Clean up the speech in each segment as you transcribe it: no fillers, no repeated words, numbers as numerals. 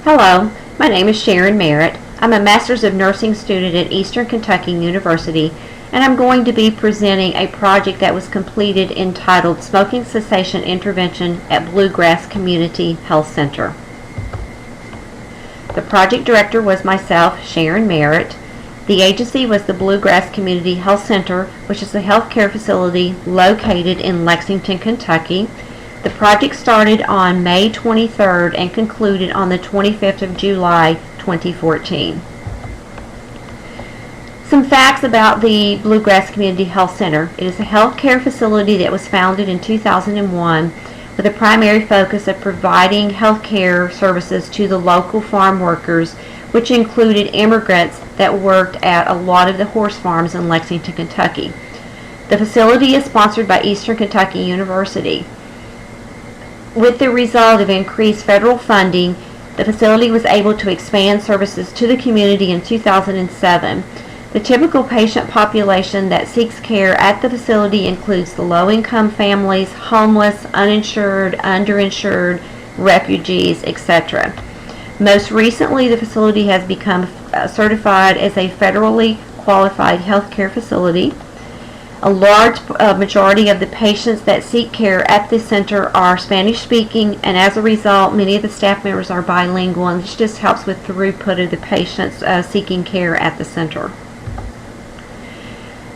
Hello, my name is Sharon Merritt. I'm a Master's of Nursing student at Eastern Kentucky University, and I'm going to be presenting a project that was completed entitled Smoking Cessation Intervention at Bluegrass Community Health Center. The project director was myself, Sharon Merritt. The agency was the Bluegrass Community Health Center, which is a healthcare facility located in Lexington, Kentucky. The project started on May 23rd and concluded on the 25th of July 2014. Some facts about the Bluegrass Community Health Center. It is a healthcare facility that was founded in 2001 with a primary focus of providing healthcare services to the local farm workers, which included immigrants that worked at a lot of the horse farms in Lexington, Kentucky. The facility is sponsored by Eastern Kentucky University. With the result of increased federal funding, the facility was able to expand services to the community in 2007. The typical patient population that seeks care at the facility includes the low-income families, homeless, uninsured, underinsured, refugees, etc. Most recently, the facility has become certified as a federally qualified healthcare facility. A large majority of the patients that seek care at this center are Spanish-speaking, and as a result, many of the staff members are bilingual, and this just helps with the throughput of the patients seeking care at the center.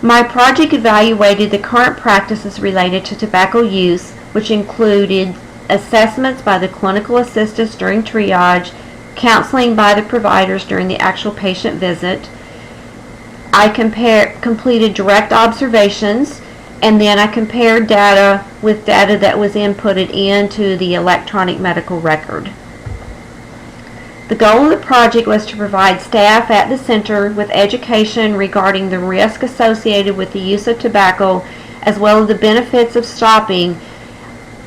My project evaluated the current practices related to tobacco use, which included assessments by the clinical assistants during triage, counseling by the providers during the actual patient visit. I completed direct observations, and then I compared data with data that was inputted into the electronic medical record. The goal of the project was to provide staff at the center with education regarding the risk associated with the use of tobacco, as well as the benefits of stopping,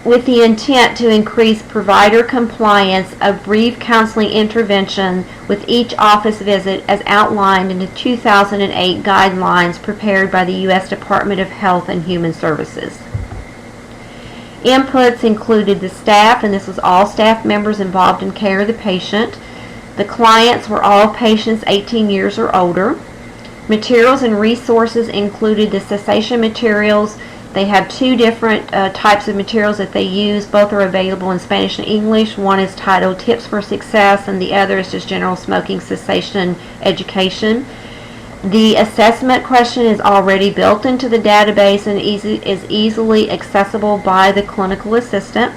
with the intent to increase provider compliance of brief counseling intervention with each office visit as outlined in the 2008 guidelines prepared by the U.S. Department of Health and Human Services. Inputs included the staff, and this was all staff members involved in care of the patient. The clients were all patients 18 years or older. Materials and resources included the cessation materials. They have two different types of materials that they use. Both are available in Spanish and English. One is titled Tips for Success, and the other is just General Smoking Cessation Education. The assessment question is already built into the database and is easily accessible by the clinical assistant.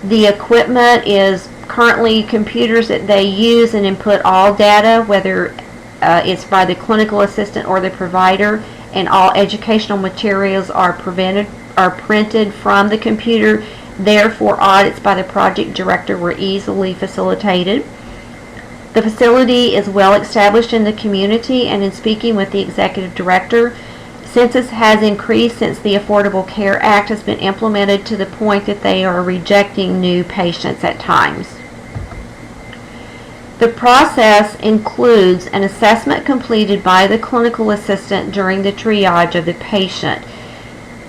The equipment is currently computers that they use and input all data, whether it's by the clinical assistant or the provider, and all educational materials are printed from the computer. Therefore, audits by the project director were easily facilitated. The facility is well established in the community, and in speaking with the executive director, census has increased since the Affordable Care Act has been implemented to the point that they are rejecting new patients at times. The process includes an assessment completed by the clinical assistant during the triage of the patient.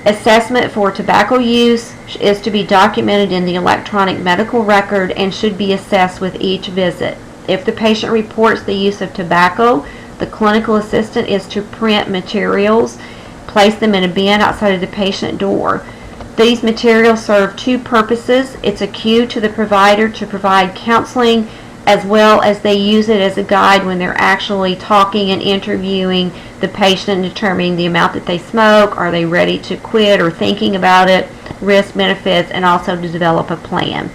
Assessment for tobacco use is to be documented in the electronic medical record and should be assessed with each visit. If the patient reports the use of tobacco, the clinical assistant is to print materials, place them in a bin outside of the patient door. These materials serve two purposes. It's a cue to the provider to provide counseling, as well as they use it as a guide when they're actually talking and interviewing the patient, determining the amount that they smoke, are they ready to quit or thinking about it, risk, benefits, and also to develop a plan.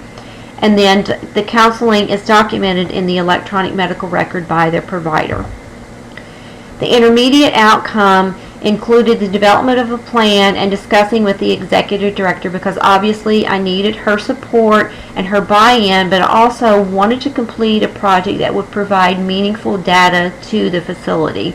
And then the counseling is documented in the electronic medical record by the provider. The intermediate outcome included the development of a plan and discussing with the executive director, because obviously I needed her support and her buy-in, but I also wanted to complete a project that would provide meaningful data to the facility.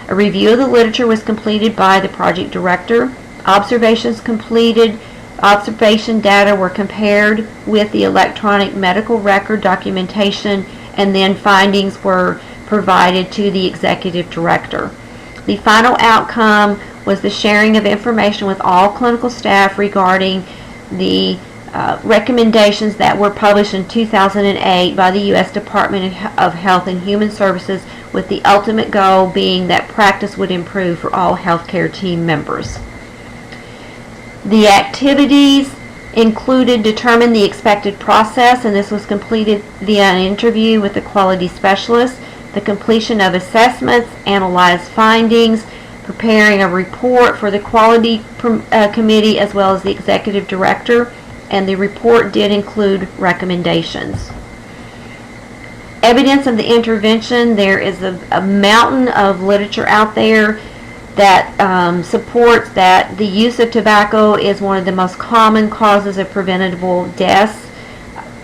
A review of the literature was completed by the project director. Observations completed. Observation data were compared with the electronic medical record documentation, and then findings were provided to the executive director. The final outcome was the sharing of information with all clinical staff regarding the recommendations that were published in 2008 by the U.S. Department of Health and Human Services, with the ultimate goal being that practice would improve for all healthcare team members. The activities included determine the expected process, and this was completed via an interview with the quality specialist, the completion of assessments, analyze findings, preparing a report for the quality committee as well as the executive director, and the report did include recommendations. Evidence of the intervention: there is a mountain of literature out there that supports that the use of tobacco is one of the most common causes of preventable deaths.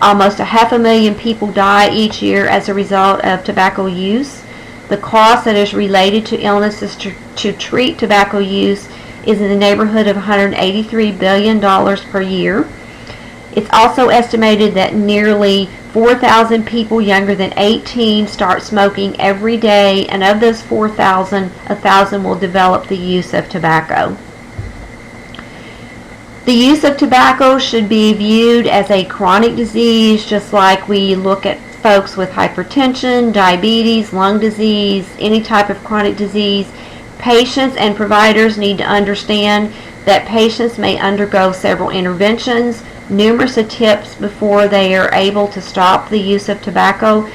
Almost 500,000 people die each year as a result of tobacco use. The cost that is related to illnesses to treat tobacco use is in the neighborhood of $183 billion per year. It's also estimated that nearly 4,000 people younger than 18 start smoking every day, and of those 4,000, 1,000 will develop the use of tobacco. The use of tobacco should be viewed as a chronic disease, just like we look at folks with hypertension, diabetes, lung disease, any type of chronic disease. Patients and providers need to understand that patients may undergo several interventions, numerous attempts before they are able to stop the use of tobacco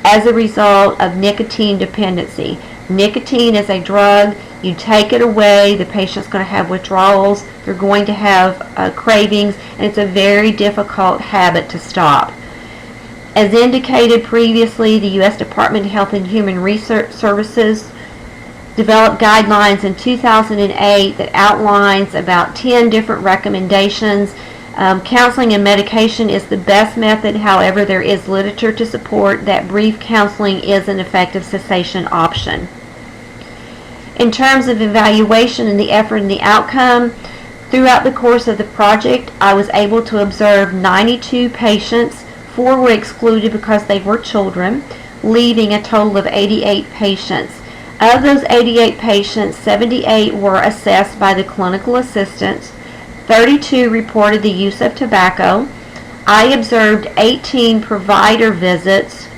as a result of nicotine dependency. Nicotine is a drug. You take it away, the patient's going to have withdrawals, they're going to have cravings, and it's a very difficult habit to stop. As indicated previously, the U.S. Department of Health and Human Services developed guidelines in 2008 that outlines about 10 different recommendations. Counseling and medication is the best method. However, there is literature to support that brief counseling is an effective cessation option. In terms of evaluation and the effort and the outcome, throughout the course of the project, I was able to observe 92 patients. 4 were excluded because they were children, leaving a total of 88 patients. Of those 88 patients, 78 were assessed by the clinical assistants. 32 reported the use of tobacco. I observed 18 provider visits,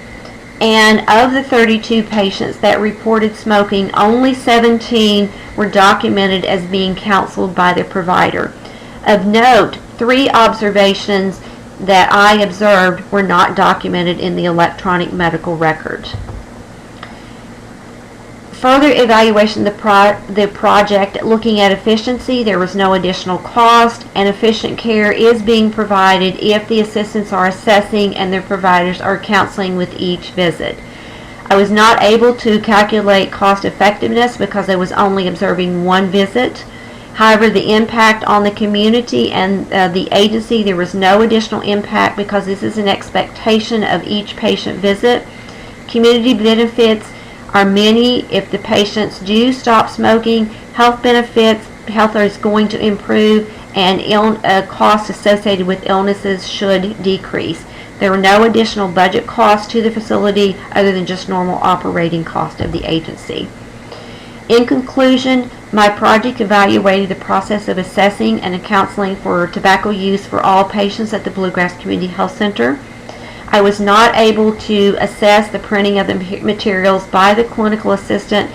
and of the 32 patients that reported smoking, only 17 were documented as being counseled by the provider. Of note, 3 observations that I observed were not documented in the electronic medical records. Further evaluation of the project, looking at efficiency, there was no additional cost, and efficient care is being provided if the assistants are assessing and their providers are counseling with each visit. I was not able to calculate cost effectiveness because I was only observing 1 visit. However, the impact on the community and the agency, there was no additional impact because this is an expectation of each patient visit. Community benefits are many. If the patients do stop smoking, health benefits, health is going to improve, and costs associated with illnesses should decrease. There were no additional budget costs to the facility other than just normal operating cost of the agency. In conclusion, my project evaluated the process of assessing and counseling for tobacco use for all patients at the Bluegrass Community Health Center. I was not able to assess the printing of the materials by the clinical assistant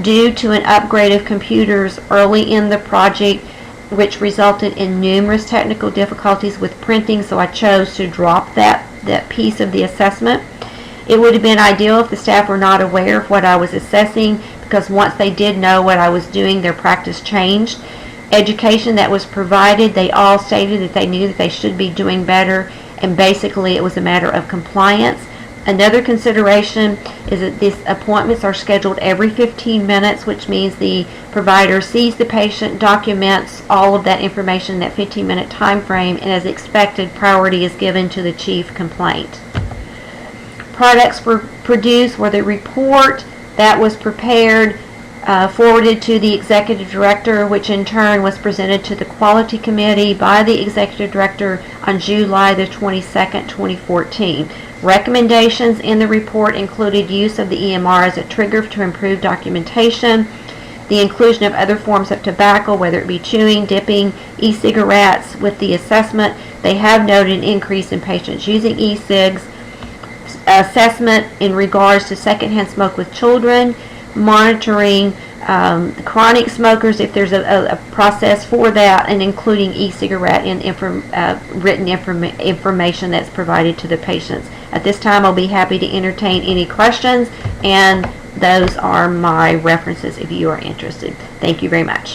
due to an upgrade of computers early in the project, which resulted in numerous technical difficulties with printing, so I chose to drop that piece of the assessment. It would have been ideal if the staff were not aware of what I was assessing, because once they did know what I was doing, their practice changed. Education that was provided, they all stated that they knew that they should be doing better, and basically it was a matter of compliance. Another consideration is that these appointments are scheduled every 15 minutes, which means the provider sees the patient, documents all of that information in that 15-minute time frame, and as expected, priority is given to the chief complaint. Products were produced were the report that was prepared, forwarded to the executive director, which in turn was presented to the quality committee by the executive director on July the 22nd, 2014. Recommendations in the report included use of the EMR as a trigger to improve documentation, The inclusion of other forms of tobacco, whether it be chewing, dipping, e-cigarettes. With the assessment, they have noted an increase in patients using e-cigs. Assessment in regards to secondhand smoke with children, monitoring chronic smokers if there's a process for that, and including e-cigarette in written information that's provided to the patients. At this time, I'll be happy to entertain any questions, and those are my references if you are interested. Thank you very much.